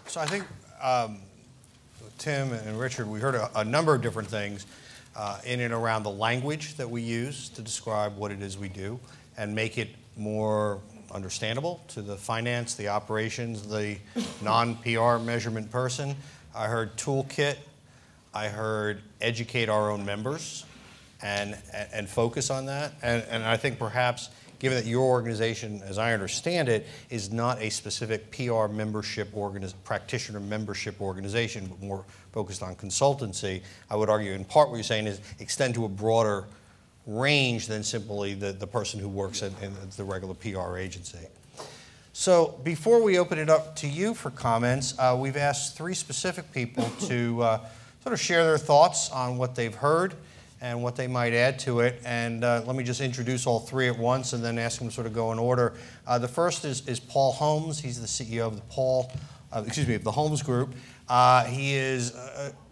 So I think Tim and Richard, we heard a number of different things in and around the language that we use to describe what it is we do and make it more understandable to the finance, the operations, the non-PR measurement person. I heard toolkit. I heard educate our own members and focus on that. And I think perhaps, given that your organization, as I understand it, is not a specific PR membership practitioner membership organization, but more focused on consultancy, I would argue in part what you're saying is extend to a broader range than simply the person who works in the regular PR agency. So before we open it up to you for comments, we've asked 3 specific people to sort of share their thoughts on what they've heard and what they might add to it. And let me just introduce all 3 at once and then ask them to sort of go in order. The first is Paul Holmes. He's the CEO of the Holmes Group. He is,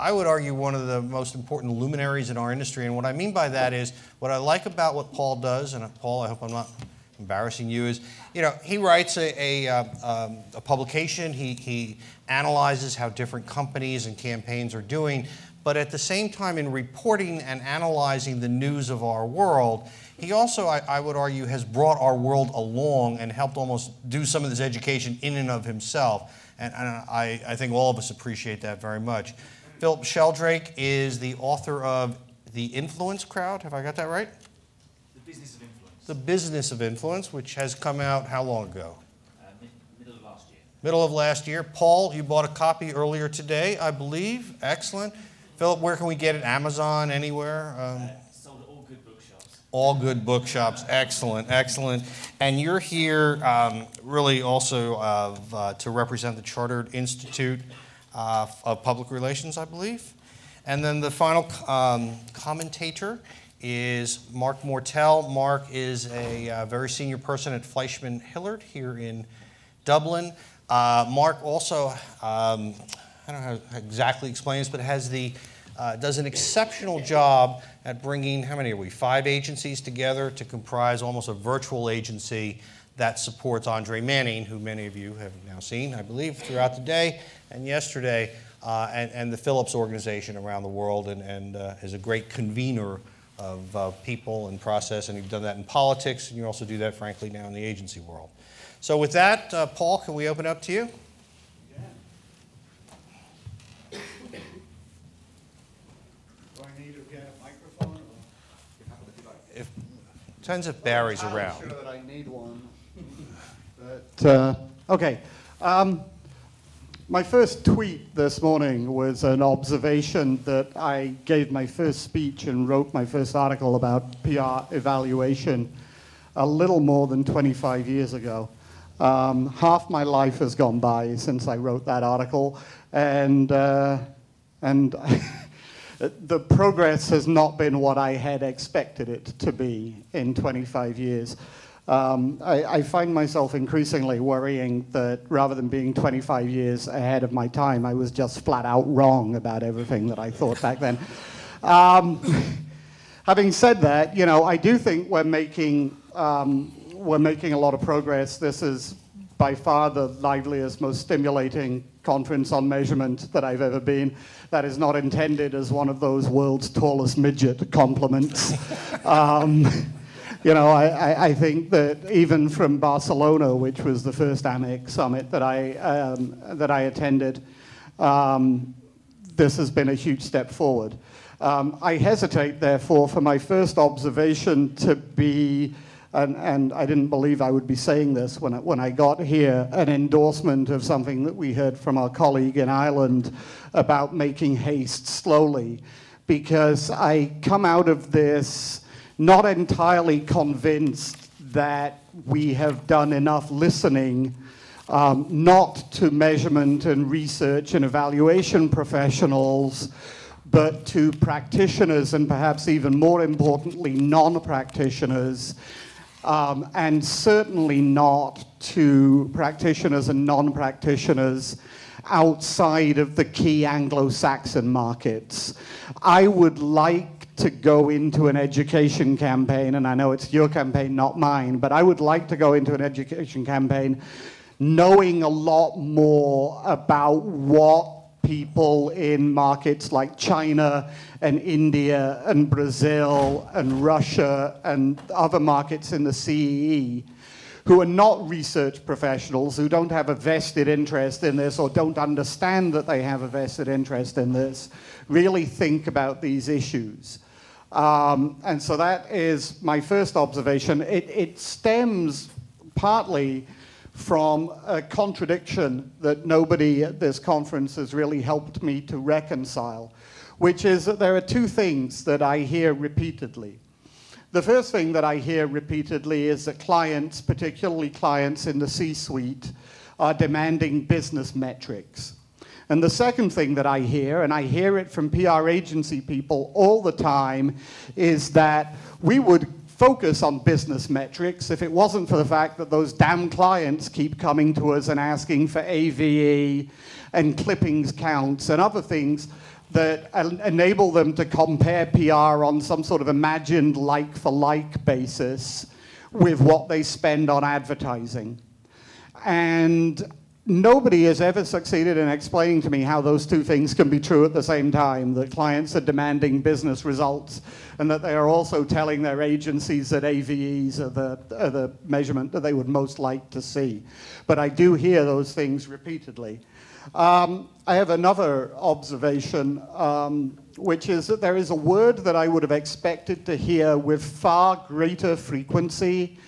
I would argue, one of the most important luminaries in our industry. And what I mean by that is, what I like about what Paul does, and Paul, I hope I'm not embarrassing you, is, he writes a publication. He analyzes how different companies and campaigns are doing. But at the same time, in reporting and analyzing the news of our world, he also, I would argue, has brought our world along and helped almost do some of this education in and of himself. And I think all of us appreciate that very much. Philip Sheldrake is the author of The Influence Crowd. Have I got that right? The Business of Influence. The Business of Influence, which has come out how long ago? Middle of last year. Middle of last year. Paul, you bought a copy earlier today, I believe. Excellent. Philip, where can we get it? Amazon, anywhere? Sold at all good bookshops. All good bookshops. Excellent, excellent. And you're here really also to represent the Chartered Institute of Public Relations, I believe. And then the final commentator is Mark Mortel. Mark is a very senior person at Fleischman Hillard here in Dublin. Mark also, I don't know how to exactly explain this, but does an exceptional job at bringing, how many are we, 5 agencies together to comprise almost a virtual agency that supports Andre Manning, who many of you have now seen, I believe, throughout the day and yesterday, and the Philips organization around the world, and is a great convener of people and process, and you've done that in politics, and you also do that, frankly, now in the agency world. So with that, Paul, can we open up to you? Depends if Barry's around. I'm sure that I need one. But, okay. My first tweet this morning was an observation that I gave my first speech and wrote my first article about PR evaluation a little more than 25 years ago. Half my life has gone by since I wrote that article, and the progress has not been what I had expected it to be in 25 years. I find myself increasingly worrying that rather than being 25 years ahead of my time, I was just flat out wrong about everything that I thought back then. Having said that, I do think we're making a lot of progress. This is by far the liveliest, most stimulating conference on measurement that I've ever been. That is not intended as one of those world's tallest midget compliments. I think that even from Barcelona, which was the first AMIC summit that I attended, this has been a huge step forward. I hesitate, therefore, for my first observation to be, and I didn't believe I would be saying this when I got here, an endorsement of something that we heard from our colleague in Ireland about making haste slowly, because I come out of this not entirely convinced that we have done enough listening, not to measurement and research and evaluation professionals, but to practitioners, and perhaps even more importantly, non-practitioners, and certainly not to practitioners and non-practitioners outside of the key Anglo-Saxon markets. I would like to go into an education campaign, and I know it's your campaign, not mine, but I would like to go into an education campaign knowing a lot more about what people in markets like China and India and Brazil and Russia and other markets in the CEE, who are not research professionals, who don't have a vested interest in this or don't understand that they have a vested interest in this, really think about these issues. And so that is my first observation. It stems partly from a contradiction that nobody at this conference has really helped me to reconcile, which is that there are two things that I hear repeatedly. The first thing that I hear repeatedly is that clients, particularly clients in the C-suite, are demanding business metrics. And the second thing that I hear, and I hear it from PR agency people all the time, is that we would focus on business metrics if it wasn't for the fact that those damn clients keep coming to us and asking for AVE and clippings counts and other things that enable them to compare PR on some sort of imagined like-for-like basis with what they spend on advertising. And nobody has ever succeeded in explaining to me how those two things can be true at the same time, that clients are demanding business results and that they are also telling their agencies that AVEs are the measurement that they would most like to see. But I do hear those things repeatedly. I have another observation, which is that there is a word that I would have expected to hear with far greater frequency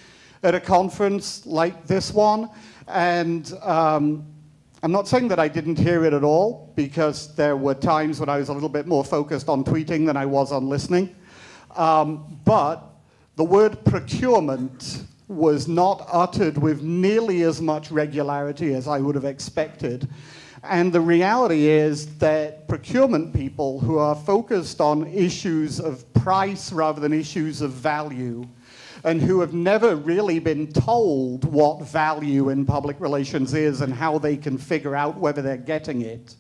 at a conference like this one. And I'm not saying that I didn't hear it at all, because there were times when I was a little bit more focused on tweeting than I was on listening. But the word procurement was not uttered with nearly as much regularity as I would have expected. And the reality is that procurement people who are focused on issues of price rather than issues of value, and who have never really been told what value in public relations is and how they can figure out whether they're getting it,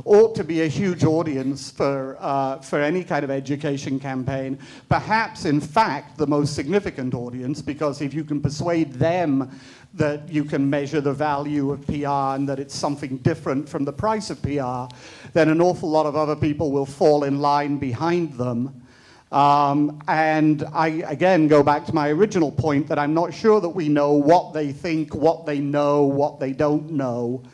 ought to be a huge audience for any kind of education campaign. Perhaps, in fact, the most significant audience, because if you can persuade them that you can measure the value of PR and that it's something different from the price of PR, then an awful lot of other people will fall in line behind them. And I, again, go back to my original point that I'm not sure that we know what they think, what they know, what they don't know,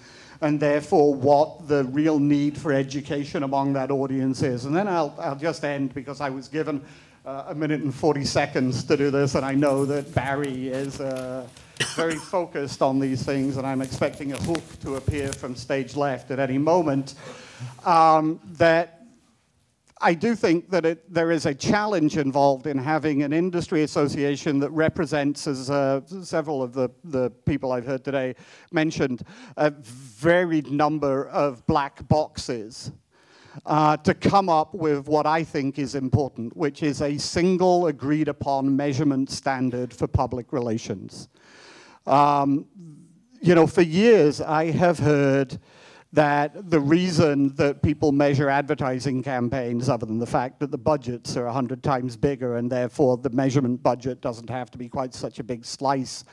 and therefore what the real need for education among that audience is. And then I'll just end, because I was given a minute and 40 seconds to do this, and I know that Barry is very focused on these things, and I'm expecting a hook to appear from stage left at any moment, that I do think that there is a challenge involved in having an industry association that represents, as several of the people I've heard today mentioned, a varied number of black boxes to come up with what I think is important, which is a single agreed upon measurement standard for public relations. You know, for years I have heard that the reason that people measure advertising campaigns, other than the fact that the budgets are 100 times bigger and therefore the measurement budget doesn't have to be quite such a big slice,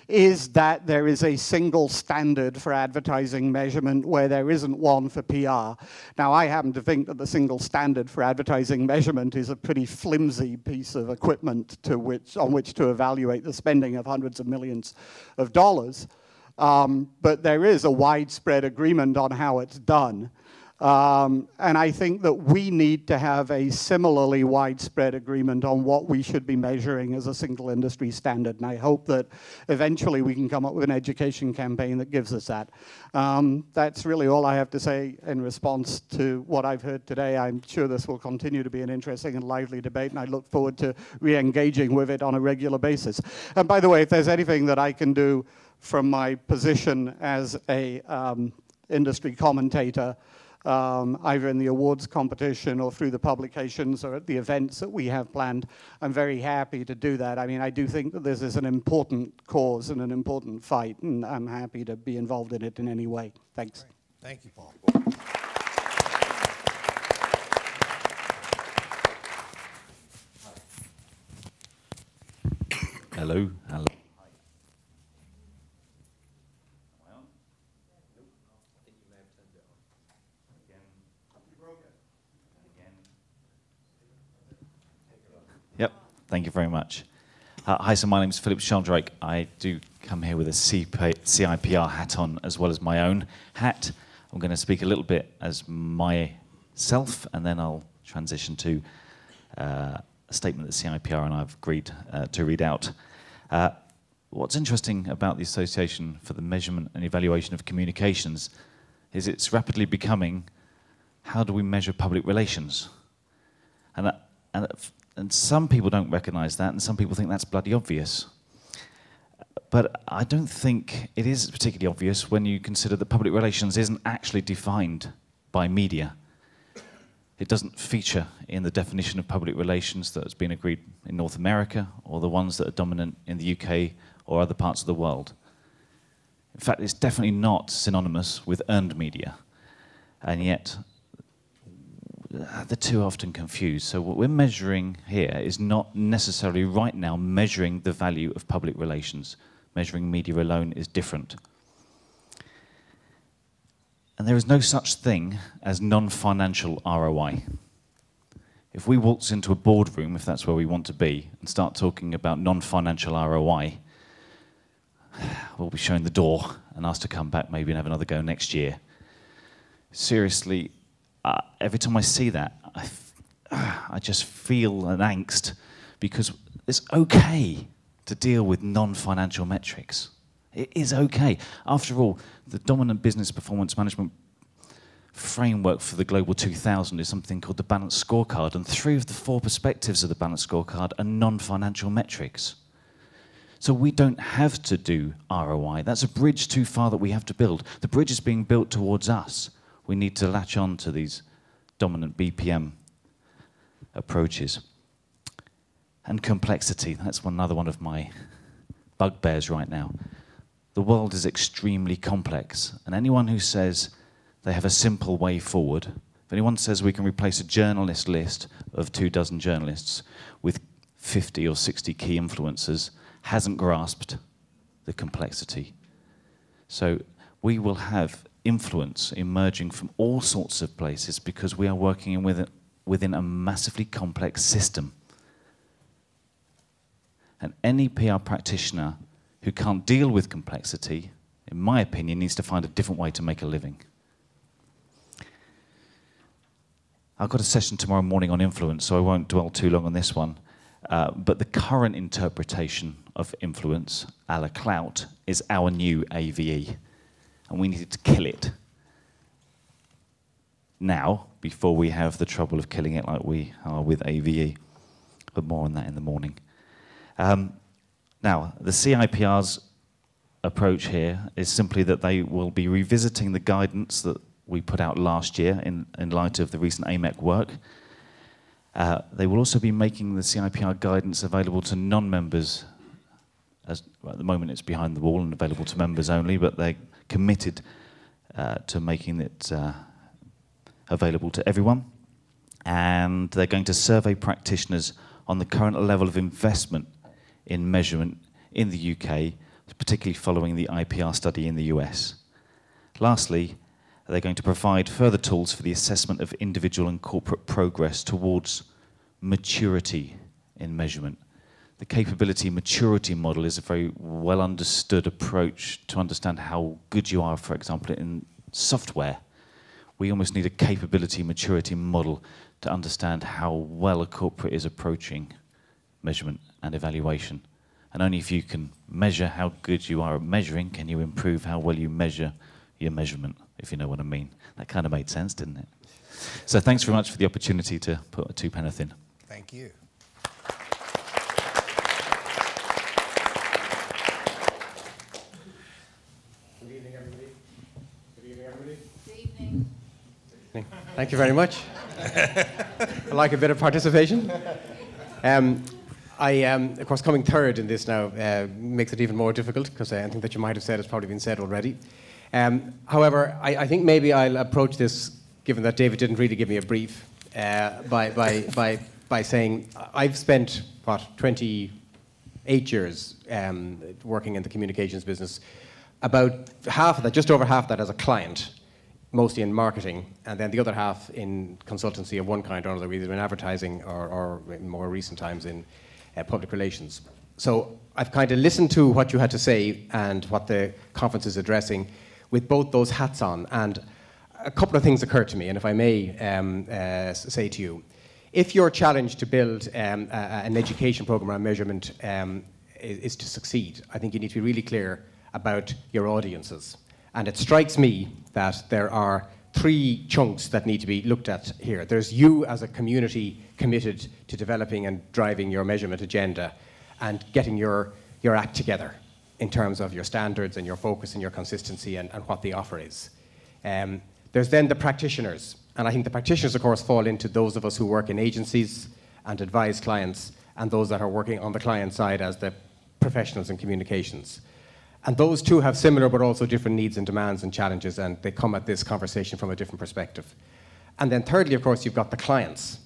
is that there is a single standard for advertising measurement where there isn't one for PR. Now, I happen to think that the single standard for advertising measurement is a pretty flimsy piece of equipment on which to evaluate the spending of hundreds of millions of dollars. But there is a widespread agreement on how it's done. And I think that we need to have a similarly widespread agreement on what we should be measuring as a single industry standard. And I hope that eventually we can come up with an education campaign that gives us that. That's really all I have to say in response to what I've heard today. I'm sure this will continue to be an interesting and lively debate, and I look forward to re-engaging with it on a regular basis. And by the way, if there's anything that I can do from my position as a industry commentator, either in the awards competition or through the publications or at the events that we have planned, I'm very happy to do that. I mean, I do think that this is an important cause and an important fight, and I'm happy to be involved in it in any way. Thanks. Thank you, Paul. Hello. Hello. Thank you very much. Hi, so my name is Philip Sheldrake. I do come here with a CIPR hat on as well as my own hat. I'm going to speak a little bit as myself, and then I'll transition to a statement that CIPR and I have agreed to read out. What's interesting about the Association for the Measurement and Evaluation of Communications is it's rapidly becoming, how do we measure public relations? And some people don't recognise that, and some people think that's bloody obvious. But I don't think it is particularly obvious when you consider that public relations isn't actually defined by media. It doesn't feature in the definition of public relations that has been agreed in North America, or the ones that are dominant in the UK or other parts of the world. In fact, it's definitely not synonymous with earned media, and yet the two are often confused. So what we're measuring here is not necessarily right now measuring the value of public relations. Measuring media alone is different. And there is no such thing as non-financial ROI. If we waltz into a boardroom, if that's where we want to be, and start talking about non-financial ROI, we'll be shown the door and asked to come back maybe and have another go next year. Seriously, every time I see that, I just feel an angst, because it's okay to deal with non-financial metrics. It is okay. After all, the dominant business performance management framework for the Global 2000 is something called the Balanced Scorecard, and 3 of the 4 perspectives of the Balanced Scorecard are non-financial metrics. So we don't have to do ROI. That's a bridge too far that we have to build. The bridge is being built towards us. We need to latch on to these dominant BPM approaches. And complexity, that's another one of my bugbears right now. The world is extremely complex, and anyone who says they have a simple way forward, if anyone says we can replace a journalist list of 24 journalists with 50 or 60 key influencers, hasn't grasped the complexity. So we will have influence emerging from all sorts of places because we are working within a massively complex system. And any PR practitioner who can't deal with complexity, in my opinion, needs to find a different way to make a living. I've got a session tomorrow morning on influence, so I won't dwell too long on this one. But the current interpretation of influence, a la clout, is our new AVE. And we needed to kill it now, before we have the trouble of killing it like we are with AVE. But more on that in the morning. Now, the CIPR's approach here is simply that they will be revisiting the guidance that we put out last year in light of the recent AMEC work. They will also be making the CIPR guidance available to non-members. At the moment it's behind the wall and available to members only, but they're committed to making it available to everyone. And they're going to survey practitioners on the current level of investment in measurement in the UK, particularly following the IPR study in the US. Lastly, they're going to provide further tools for the assessment of individual and corporate progress towards maturity in measurement. The capability maturity model is a very well understood approach to understand how good you are, for example, in software. We almost need a capability maturity model to understand how well a corporate is approaching measurement and evaluation. And only if you can measure how good you are at measuring can you improve how well you measure your measurement, if you know what I mean. That kind of made sense, didn't it? So thanks very much for the opportunity to put a two-penneth in. Thank you. Good evening, everybody. Good evening, everybody. Good evening. Thank you very much. I like a bit of participation. Of course, coming third in this now makes it even more difficult, because anything that you might have said has probably been said already. However, I think maybe I'll approach this, given that David didn't really give me a brief, by saying I've spent, 28 years working in the communications business. About half of that, just over half that as a client, mostly in marketing, and then the other half in consultancy of one kind or another, either in advertising or in more recent times in public relations. So I've kind of listened to what you had to say and what the conference is addressing with both those hats on, and a couple of things occurred to me, and if I may say to you, if your challenge to build an education program around measurement is to succeed, I think you need to be really clear about your audiences. And it strikes me that there are 3 chunks that need to be looked at here. There's you as a community committed to developing and driving your measurement agenda and getting your act together in terms of your standards and your focus and your consistency and what the offer is. There's then the practitioners. And I think the practitioners, of course, fall into those of us who work in agencies and advise clients, and those that are working on the client side as the professionals in communications. And those two have similar but also different needs and demands and challenges, and they come at this conversation from a different perspective. And then thirdly, of course, you've got the clients.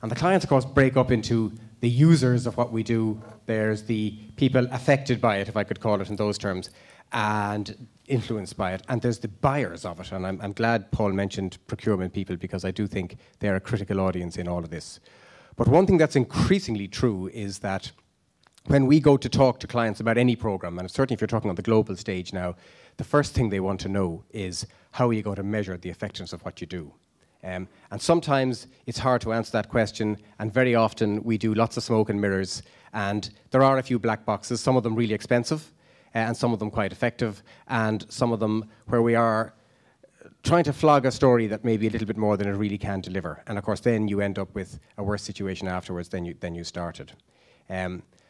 And the clients, of course, break up into the users of what we do. There's the people affected by it, if I could call it in those terms, and influenced by it. And there's the buyers of it. And I'm glad Paul mentioned procurement people, because I do think they're a critical audience in all of this. But one thing that's increasingly true is that when we go to talk to clients about any program, and certainly if you're talking on the global stage now, the first thing they want to know is how are you going to measure the effectiveness of what you do? And sometimes it's hard to answer that question, and very often we do lots of smoke and mirrors, and there are a few black boxes, some of them really expensive, and some of them quite effective, and some of them where we are trying to flog a story that may be a little bit more than it really can deliver. And of course then you end up with a worse situation afterwards than you started.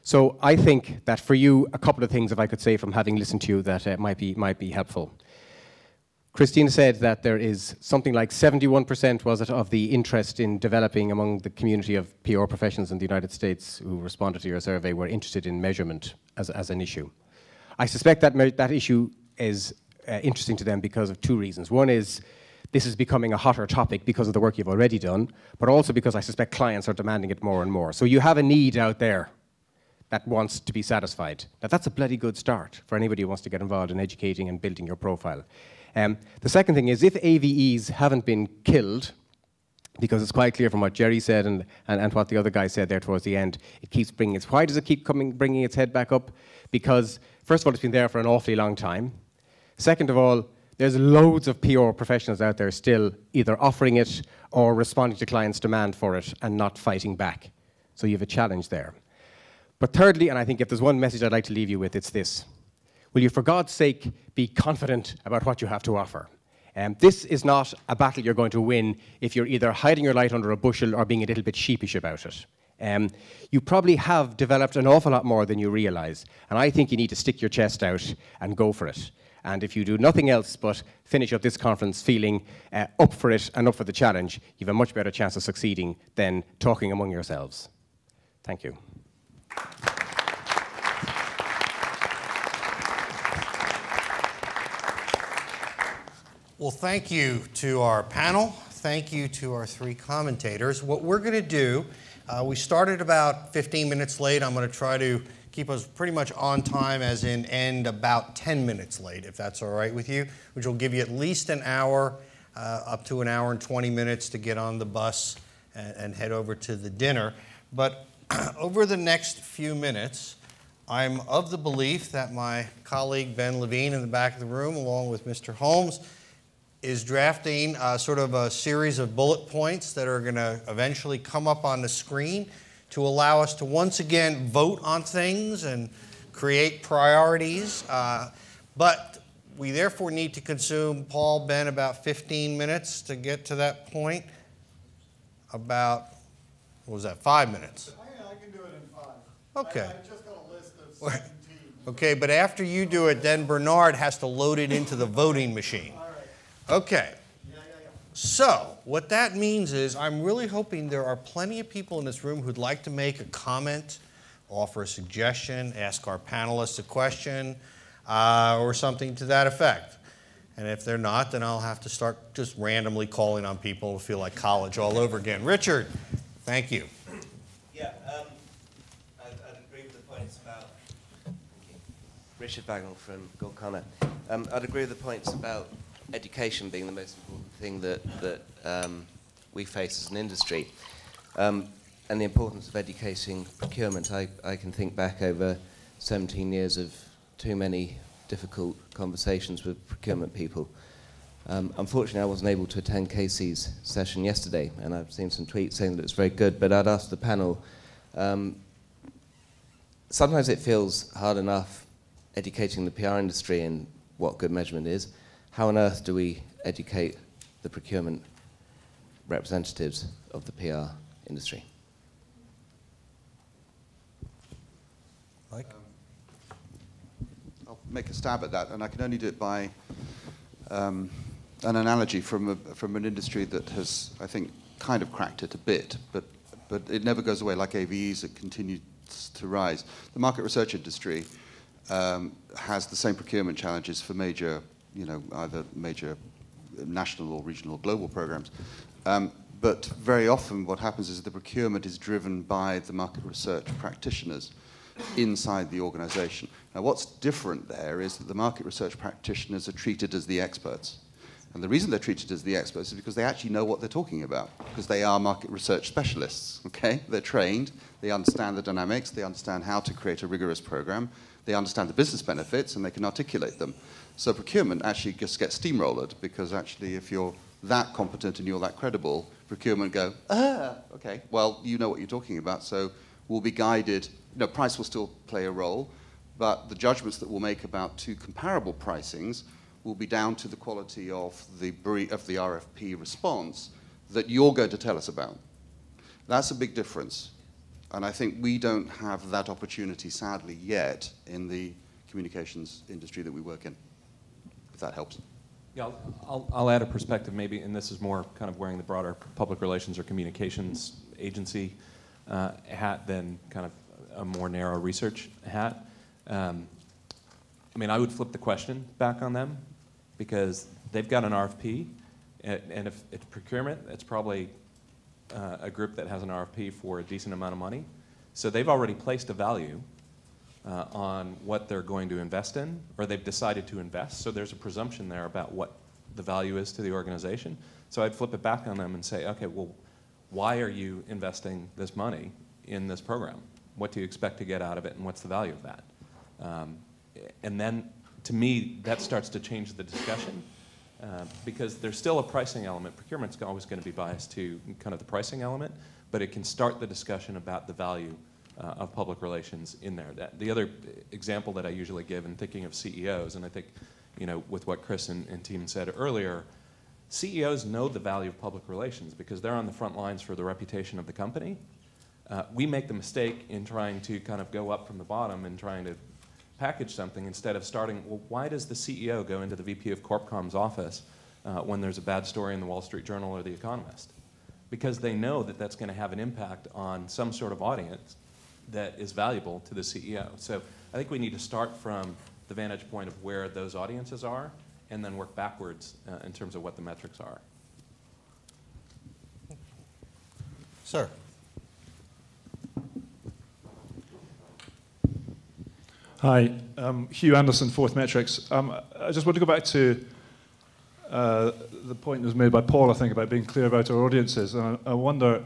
So I think that for you, a couple of things, if I could say from having listened to you, that might be helpful. Christine said that there is something like 71%, was it, of the interest in developing among the community of PR professionals in the United States who responded to your survey were interested in measurement as an issue. I suspect that that issue is interesting to them because of 2 reasons. One is this is becoming a hotter topic because of the work you've already done, but also because I suspect clients are demanding it more and more. So you have a need out there that wants to be satisfied. Now that's a bloody good start for anybody who wants to get involved in educating and building your profile. The second thing is, if AVEs haven't been killed, because it's quite clear from what Jerry said and what the other guy said there towards the end, it keeps bringing its, why does it keep bringing its head back up? Because first of all, it's been there for an awfully long time. Second of all, there's loads of PR professionals out there still either offering it or responding to clients' demand for it and not fighting back. So you have a challenge there. But thirdly, and I think if there's one message I'd like to leave you with, it's this. Will you, for God's sake, be confident about what you have to offer? This is not a battle you're going to win if you're either hiding your light under a bushel or being a little bit sheepish about it. You probably have developed an awful lot more than you realize, and I think you need to stick your chest out and go for it. And if you do nothing else but finish up this conference feeling up for it and up for the challenge, you have a much better chance of succeeding than talking among yourselves. Thank you. Well, thank you to our panel. Thank you to our 3 commentators. What we're going to do, we started about 15 minutes late. I'm going to try to keep us pretty much on time, as in end about 10 minutes late, if that's all right with you, which will give you at least an hour, up to an hour and 20 minutes to get on the bus and head over to the dinner. But over the next few minutes, I'm of the belief that my colleague Ben Levine in the back of the room, along with Mr. Holmes, is drafting sort of a series of bullet points that are going to eventually come up on the screen to allow us to once again vote on things and create priorities. But we therefore need to consume, Paul, Ben, about 15 minutes to get to that point. About, what was that, 5 minutes? I can do it in 5. Okay. I just got a list of 17. Okay, but after you do it, then Bernard has to load it into the voting machine. Okay, so what that means is I'm really hoping there are plenty of people in this room who'd like to make a comment, offer a suggestion, ask our panelists a question, or something to that effect. And if they're not, then I'll have to start just randomly calling on people to feel like college all over again. Richard, thank you. Yeah, I'd agree with the points about... Richard Bagnall from Golconda. I'd agree with the points about education being the most important thing that we face as an industry. and the importance of educating procurement. I can think back over 17 years of too many difficult conversations with procurement people. Unfortunately, I wasn't able to attend Casey's session yesterday, and I've seen some tweets saying that it's very good, but I'd ask the panel, sometimes it feels hard enough educating the PR industry in what good measurement is. How on earth do we educate the procurement representatives of the PR industry? Mike? I'll make a stab at that, and I can only do it by an analogy from an industry that has, I think, kind of cracked it a bit, but it never goes away like AVEs. It continues to rise. The market research industry has the same procurement challenges for major, either major national or regional or global programs. But very often what happens is the procurement is driven by the market research practitioners inside the organization. Now what's different there is that the market research practitioners are treated as the experts. And the reason they're treated as the experts is because they actually know what they're talking about, because they are market research specialists, okay? They're trained, they understand the dynamics, they understand how to create a rigorous program, they understand the business benefits, and they can articulate them. So procurement actually just gets steamrolled, because actually if you're that competent and you're that credible, procurement go, okay, well, you know what you're talking about, so we'll be guided. Price will still play a role, but the judgments that we'll make about two comparable pricings will be down to the quality of the RFP response that you're going to tell us about. That's a big difference. And I think we don't have that opportunity, sadly, yet in the communications industry that we work in, if that helps. Yeah, I'll add a perspective maybe, and this is more kind of wearing the broader public relations or communications agency hat than kind of a more narrow research hat. I mean, I would flip the question back on them, because they've got an RFP, and if it's procurement, it's probably a group that has an RFP for a decent amount of money. So they've already placed a value on what they're going to invest in, or they've decided to invest. So there's a presumption there about what the value is to the organization. So I'd flip it back on them and say, okay, well, why are you investing this money in this program? What do you expect to get out of it, and what's the value of that? And then, to me, that starts to change the discussion, because there's still a pricing element. Procurement's always going to be biased to kind of the pricing element, but it can start the discussion about the value of public relations in there. The other example that I usually give in thinking of CEOs, and I think, with what Chris and team said earlier, CEOs know the value of public relations because they're on the front lines for the reputation of the company. We make the mistake in trying to kind of go up from the bottom and trying to package something instead of starting, well, why does the CEO go into the VP of Corpcom's office when there's a bad story in the Wall Street Journal or The Economist? Because they know that that's going to have an impact on some sort of audience that is valuable to the CEO. So I think we need to start from the vantage point of where those audiences are and then work backwards in terms of what the metrics are. Sir. Hi, Hugh Anderson, Fourth Metrics. I just want to go back to the point that was made by Paul, I think, about being clear about our audiences. And I wonder,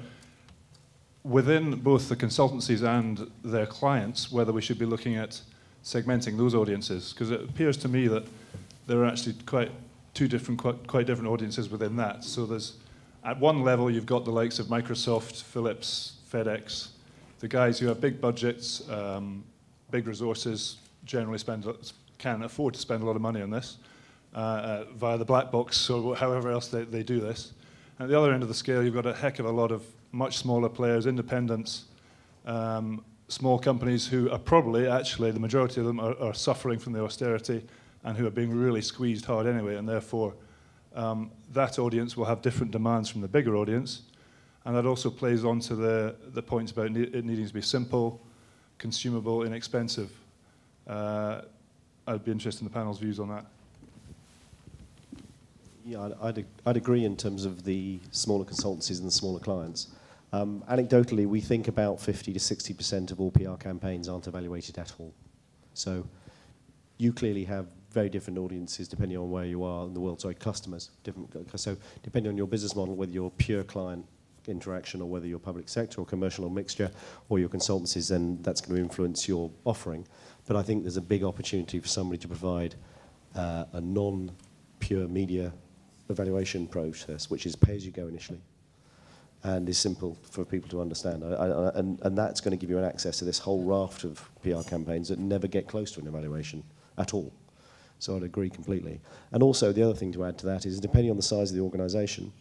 within both the consultancies and their clients, whether we should be looking at segmenting those audiences, because it appears to me that there are actually quite different audiences within that. So there's, at one level, you've got the likes of Microsoft, Philips, FedEx, the guys who have big budgets, big resources, generally can afford to spend a lot of money on this via the black box or however else they do this. And at the other end of the scale, you've got a heck of a lot of much smaller players, independents, small companies who are probably, actually, the majority of them are suffering from the austerity and who are being really squeezed hard anyway, and therefore that audience will have different demands from the bigger audience. And that also plays on to the points about it needing to be simple, consumable, inexpensive. I'd be interested in the panel's views on that. Yeah, I'd agree in terms of the smaller consultancies and the smaller clients. Anecdotally, we think about 50 to 60% of all PR campaigns aren't evaluated at all. So you clearly have very different audiences depending on where you are in the world. Sorry, customers. So depending on your business model, whether you're pure client interaction, or whether you're public sector or commercial or mixture, or your consultancies, then that's going to influence your offering. But I think there's a big opportunity for somebody to provide a non-pure media evaluation process, which is pay-as-you-go initially, and is simple for people to understand. And that's going to give you an access to this whole raft of PR campaigns that never get close to an evaluation at all. So I'd agree completely. And also, the other thing to add to that is, depending on the size of the organisation,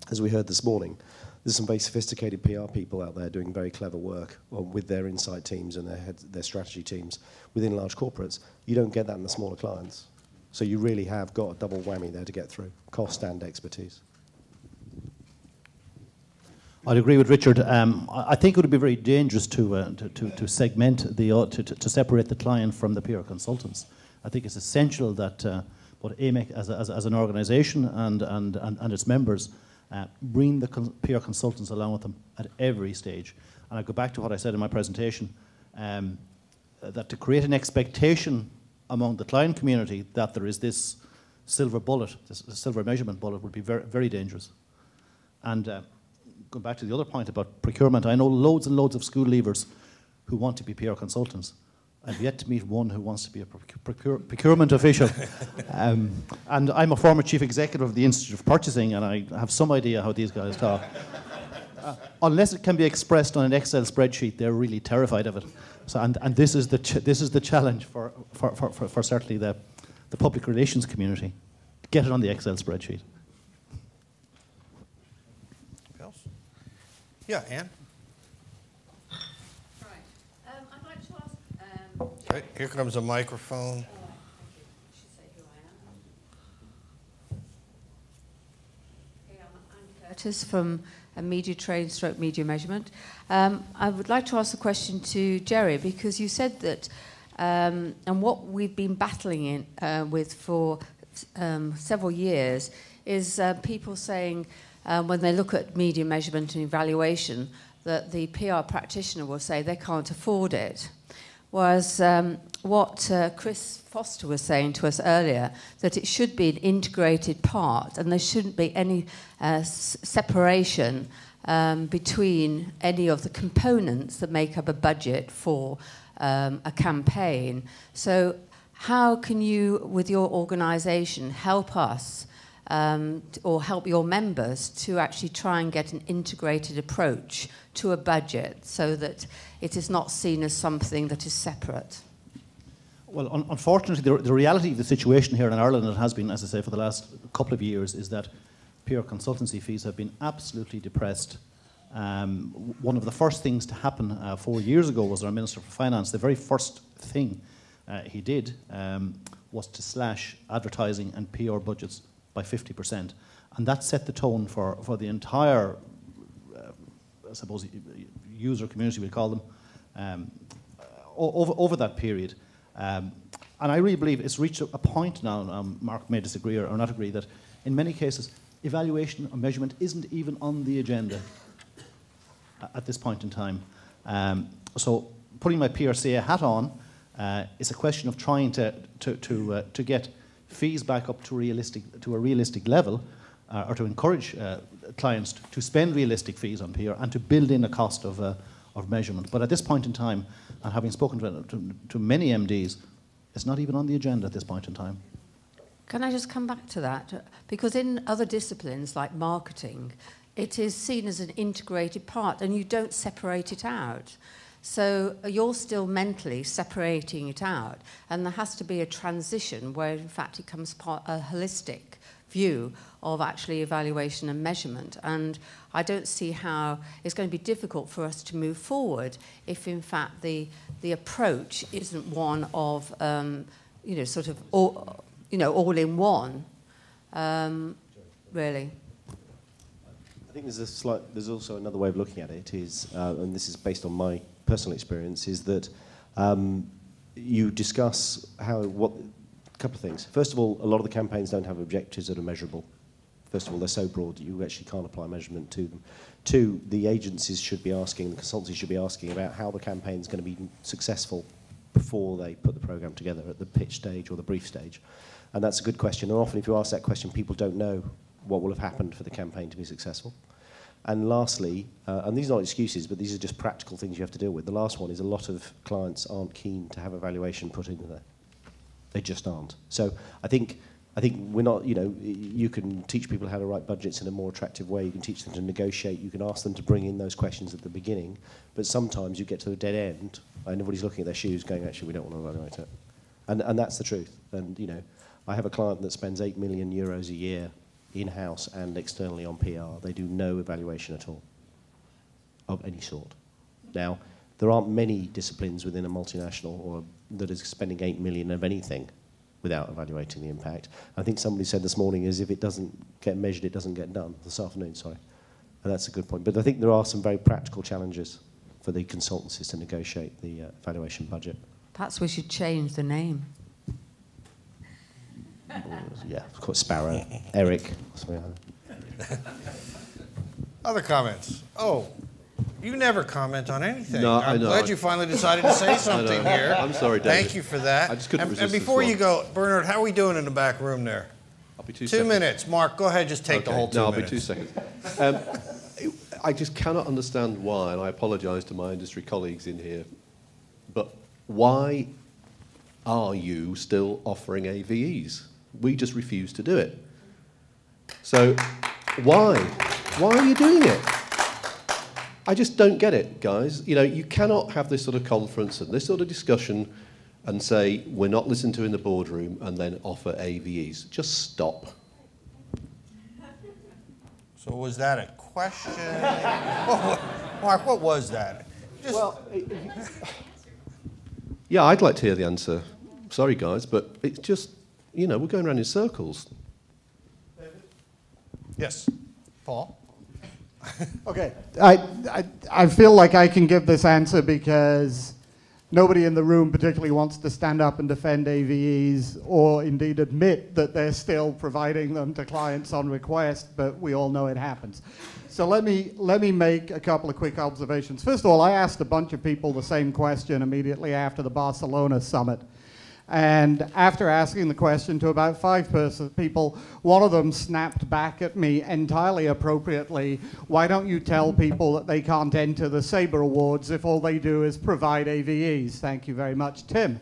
as we heard this morning, there's some very sophisticated PR people out there doing very clever work with their insight teams and their strategy teams within large corporates. You don't get that in the smaller clients. So you really have got a double whammy there to get through, cost and expertise. I'd agree with Richard. I think it would be very dangerous to segment to separate the client from the PR consultants. I think it's essential that both AMEC as an organisation and its members bring the PR consultants along with them at every stage. And I go back to what I said in my presentation, that to create an expectation among the client community that there is this silver bullet, this silver measurement bullet, would be very, very dangerous. And going back to the other point about procurement, I know loads and loads of school leavers who want to be PR consultants. I've yet to meet one who wants to be a procurement official. And I'm a former chief executive of the Institute of Purchasing, and I have some idea how these guys talk. Unless it can be expressed on an Excel spreadsheet, they're really terrified of it. So, and this is the challenge for certainly the public relations community. Get it on the Excel spreadsheet. Else? Yeah, Anne? I'd like to ask... Right, here comes a microphone. I'm Curtis from Media Trade / Media Measurement. I would like to ask a question to Jerry, because you said that, and what we've been battling with for several years is people saying, when they look at media measurement and evaluation, that the PR practitioner will say they can't afford it. Whereas what Chris Foster was saying to us earlier, that it should be an integrated part and there shouldn't be any separation between any of the components that make up a budget for a campaign. So how can you, with your organisation, help us or help your members to actually try and get an integrated approach to a budget so that it is not seen as something that is separate? Well, unfortunately, the reality of the situation here in Ireland, and it has been, as I say, for the last couple of years, is that PR consultancy fees have been absolutely depressed. One of the first things to happen 4 years ago was our Minister for Finance. The very first thing he did was to slash advertising and PR budgets by 50%. And that set the tone for the entire, I suppose, user community, we'll call them, over that period. And I really believe it's reached a point now, Mark may disagree or not agree, that in many cases, evaluation or measurement isn't even on the agenda at this point in time. So putting my PRCA hat on, it's a question of trying to get fees back up to a realistic level, or to encourage clients to spend realistic fees on PR and to build in a cost of measurement. But at this point in time, and having spoken to many MDs, it's not even on the agenda at this point in time. Can I just come back to that? Because in other disciplines like marketing, it is seen as an integrated part and you don't separate it out. So you're still mentally separating it out, and there has to be a transition where in fact it becomes part a holistic view of actually evaluation and measurement. And I don't see how it's going to be difficult for us to move forward if in fact the approach isn't one of sort of all in one, really. I think there's also another way of looking at it is, and this is based on my personal experience, is that you discuss a couple of things. First of all, a lot of the campaigns don't have objectives that are measurable. First of all, they're so broad that you actually can't apply measurement to them. Two, the agencies should be asking, the consultancies should be asking about how the campaign's going to be successful before they put the programme together at the pitch stage or the brief stage. And that's a good question. And often if you ask that question, people don't know what will have happened for the campaign to be successful. And lastly, and these are not excuses, but these are just practical things you have to deal with. The last one is a lot of clients aren't keen to have a valuation put into there. They just aren't. So I think we're not, you can teach people how to write budgets in a more attractive way. You can teach them to negotiate. You can ask them to bring in those questions at the beginning. But sometimes you get to a dead end and everybody's looking at their shoes going, actually, we don't want to evaluate it. And that's the truth. And, I have a client that spends 8 million euros a year in-house and externally on PR. They do no evaluation at all of any sort. Now, there aren't many disciplines within a multinational or that is spending 8 million of anything without evaluating the impact. I think somebody said this morning is if it doesn't get measured, it doesn't get done. This afternoon, sorry. And that's a good point. But I think there are some very practical challenges for the consultancies to negotiate the evaluation budget. Perhaps we should change the name. Yeah, of course, Sparrow, Eric. Other comments? Oh, you never comment on anything. No, I'm glad you finally decided to say something here. I'm sorry, David. Thank you for that. I just couldn't resist and before this you go, Bernard, how are we doing in the back room there? I'll be 2 seconds. 2 minutes. Mark, go ahead, just take the whole 2 minutes. No, I'll be 2 seconds. I just cannot understand why, and I apologise to my industry colleagues in here, but why are you still offering AVEs? We just refuse to do it. So why? Why are you doing it? I just don't get it, guys. You cannot have this sort of conference and this sort of discussion and say, we're not listened to in the boardroom and then offer AVEs. Just stop. So was that a question? Mark, what was that? Yeah, I'd like to hear the answer. Sorry, guys, but it's just, we're going around in circles. Yes. Paul? Okay. I feel like I can give this answer because nobody in the room particularly wants to stand up and defend AVEs or indeed admit that they're still providing them to clients on request, but we all know it happens. So let me make a couple of quick observations. First of all, I asked a bunch of people the same question immediately after the Barcelona summit. And after asking the question to about 5 people, one of them snapped back at me entirely appropriately, why don't you tell people that they can't enter the Sabre Awards if all they do is provide AVEs? Thank you very much, Tim.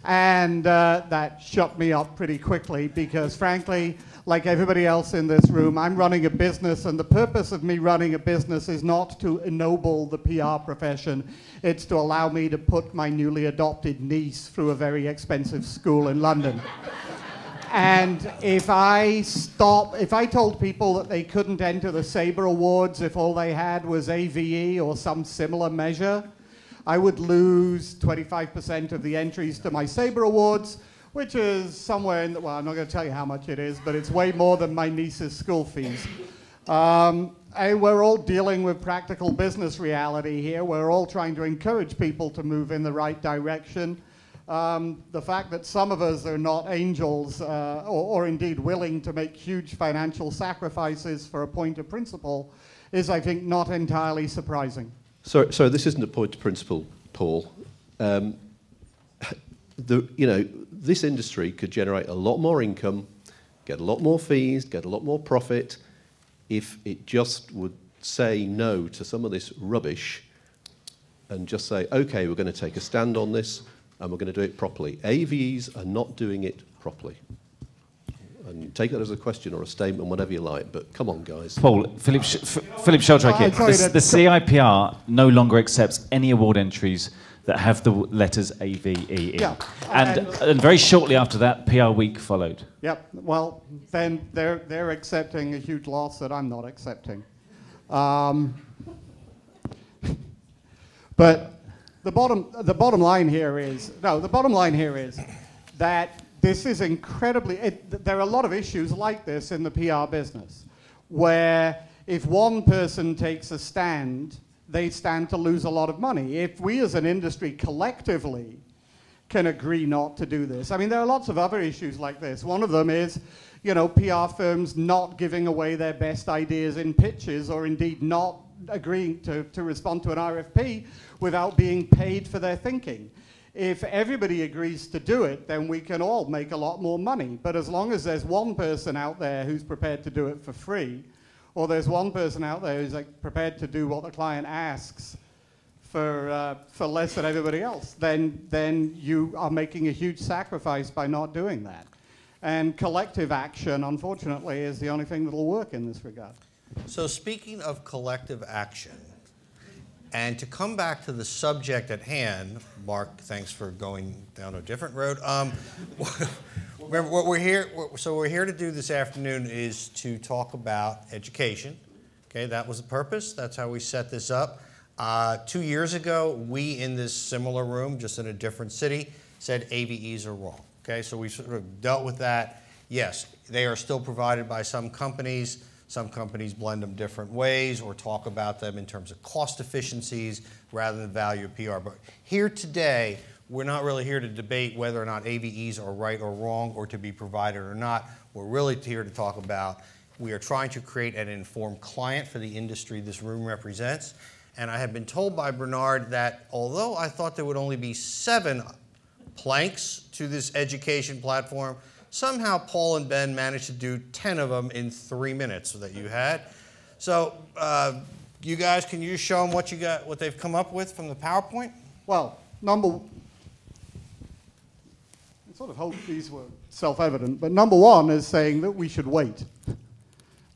And that shut me up pretty quickly because, frankly, like everybody else in this room, I'm running a business, and the purpose of me running a business is not to ennoble the PR profession. It's to allow me to put my newly adopted niece through a very expensive school in London. And if I told people that they couldn't enter the Sabre Awards if all they had was AVE or some similar measure, I would lose 25% of the entries to my Sabre Awards, which is somewhere in the, well, I'm not going to tell you how much it is, but it's way more than my niece's school fees. We're all dealing with practical business reality here. We're all trying to encourage people to move in the right direction. The fact that some of us are not angels or indeed willing to make huge financial sacrifices for a point of principle is, I think, not entirely surprising. So this isn't a point of principle, Paul. This industry could generate a lot more income, get a lot more fees, get a lot more profit if it just would say no to some of this rubbish and just say, okay, we're going to take a stand on this and we're going to do it properly. AVEs are not doing it properly. And take that as a question or a statement, whatever you like, but come on, guys. Paul, Philip Sheldrake here. The CIPR no longer accepts any award entries that have the letters AVE in. Yeah. And very shortly after that, PR Week followed. Yep. Well, then they're accepting a huge loss that I'm not accepting. But the bottom line here is that this is incredibly. There are a lot of issues like this in the PR business, where if one person takes a stand, they stand to lose a lot of money. If we as an industry collectively can agree not to do this. I mean, there are lots of other issues like this. One of them is, PR firms not giving away their best ideas in pitches, or indeed not agreeing to respond to an RFP without being paid for their thinking. If everybody agrees to do it, then we can all make a lot more money. But as long as there's one person out there who's prepared to do it for free, or there's one person out there who's like prepared to do what the client asks for less than everybody else, then you are making a huge sacrifice by not doing that. And collective action, unfortunately, is the only thing that will work in this regard. So speaking of collective action, and to come back to the subject at hand, Mark, thanks for going down a different road. Remember, what we're here to do this afternoon is to talk about education. Okay, that was the purpose. That's how we set this up. 2 years ago, we in this similar room, just in a different city, said AVEs are wrong. Okay, so we sort of dealt with that. Yes, they are still provided by some companies. Some companies blend them different ways or talk about them in terms of cost efficiencies rather than value of PR. But here today, we're not really here to debate whether or not AVEs are right or wrong or to be provided or not. We're really here to talk about we are trying to create an informed client for the industry this room represents. And I have been told by Bernard that although I thought there would only be 7 planks to this education platform, somehow Paul and Ben managed to do 10 of them in 3 minutes that you had. So you guys, can you show them what you got, what they've come up with from the PowerPoint? Well, I sort of hoped these were self-evident, but number one is saying that we should wait.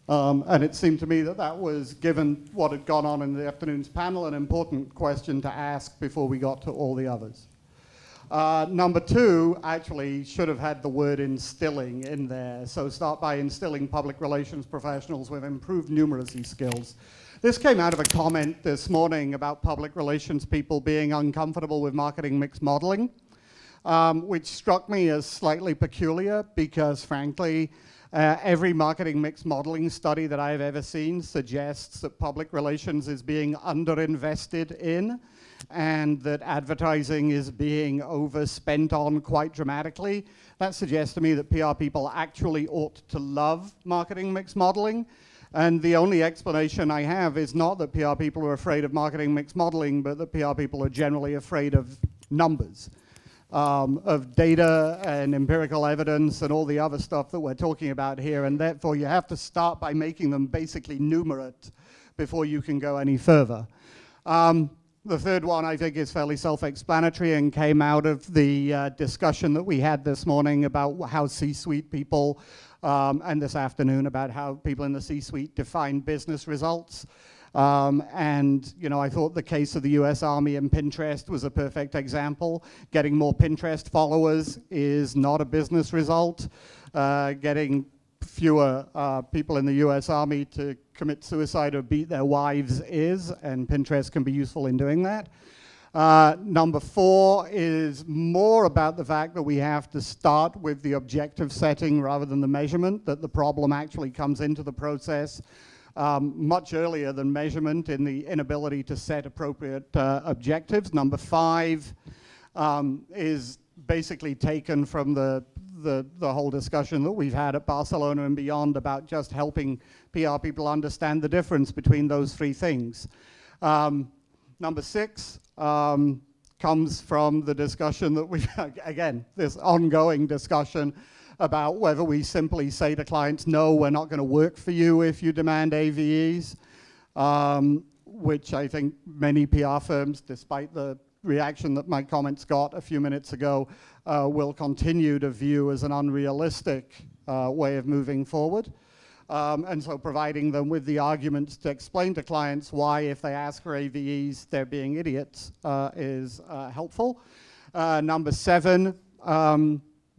And it seemed to me that that was, given what had gone on in the afternoon's panel, an important question to ask before we got to all the others. Number two actually should have had the word instilling in there. So start by instilling public relations professionals with improved numeracy skills. This came out of a comment this morning about public relations people being uncomfortable with marketing mix modeling, which struck me as slightly peculiar because, frankly, every marketing mix modeling study that I've ever seen suggests that public relations is being underinvested in and that advertising is being overspent on quite dramatically. That suggests to me that PR people actually ought to love marketing mix modeling. And the only explanation I have is not that PR people are afraid of marketing mix modeling, but that PR people are generally afraid of numbers, of data and empirical evidence and all the other stuff that we're talking about here. And therefore, you have to start by making them basically numerate before you can go any further. The third one, I think, is fairly self-explanatory and came out of the discussion that we had this morning about how C-suite people, and this afternoon about how people in the C-suite define business results. And, you know, I thought the case of the US Army and Pinterest was a perfect example. Getting more Pinterest followers is not a business result. Getting fewer people in the US Army to commit suicide or beat their wives is, and Pinterest can be useful in doing that. Number 4 is more about the fact that we have to start with the objective setting rather than the measurement, that the problem actually comes into the process much earlier than measurement in the inability to set appropriate objectives. Number 5 is basically taken from the whole discussion that we've had at Barcelona and beyond about just helping PR people understand the difference between those 3 things. Number 6 comes from the discussion that we, again, this ongoing discussion about whether we simply say to clients, no, we're not going to work for you if you demand AVEs, which I think many PR firms, despite the reaction that my comments got a few minutes ago, will continue to view as an unrealistic way of moving forward. And so providing them with the arguments to explain to clients why, if they ask for AVEs, they're being idiots is helpful. Number 7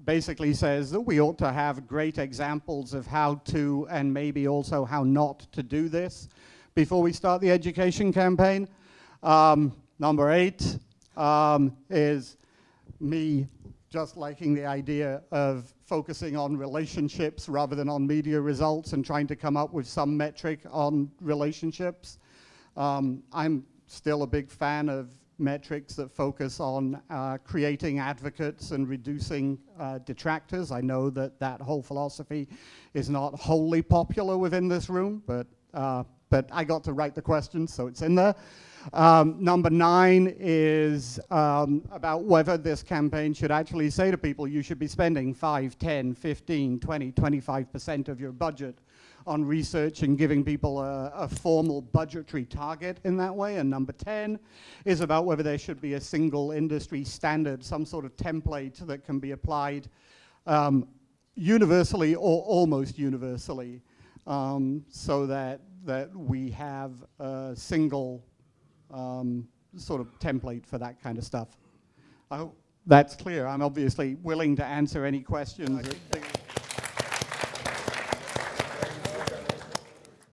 basically says that we ought to have great examples of how to, and maybe also how not to do this before we start the education campaign. Number 8 is me just liking the idea of focusing on relationships rather than on media results and trying to come up with some metric on relationships. I'm still a big fan of metrics that focus on creating advocates and reducing detractors. I know that that whole philosophy is not wholly popular within this room, but I got to write the question, so it's in there. Number 9 is about whether this campaign should actually say to people you should be spending 5, 10, 15, 20, 25% of your budget on research and giving people a formal budgetary target in that way. And number 10 is about whether there should be a single industry standard, some sort of template that can be applied universally or almost universally, so that we have a single sort of template for that kind of stuff. I hope that's clear. I'm obviously willing to answer any questions.